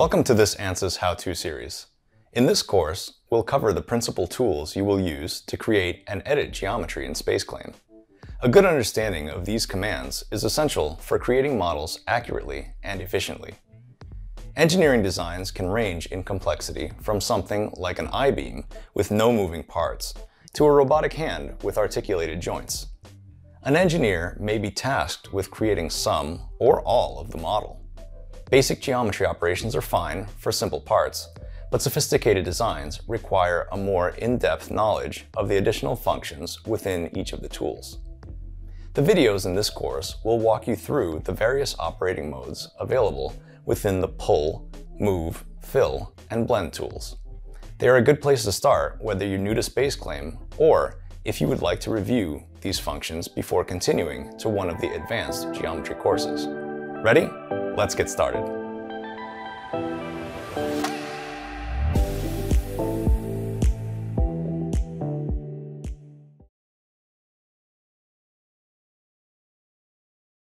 Welcome to this Ansys how-to series. In this course, we'll cover the principal tools you will use to create and edit geometry in SpaceClaim. A good understanding of these commands is essential for creating models accurately and efficiently. Engineering designs can range in complexity from something like an I-beam with no moving parts to a robotic hand with articulated joints. An engineer may be tasked with creating some or all of the model. Basic geometry operations are fine for simple parts, but sophisticated designs require a more in-depth knowledge of the additional functions within each of the tools. The videos in this course will walk you through the various operating modes available within the Pull, Move, Fill, and Blend tools. They are a good place to start whether you're new to SpaceClaim or if you would like to review these functions before continuing to one of the advanced geometry courses. Ready? Let's get started.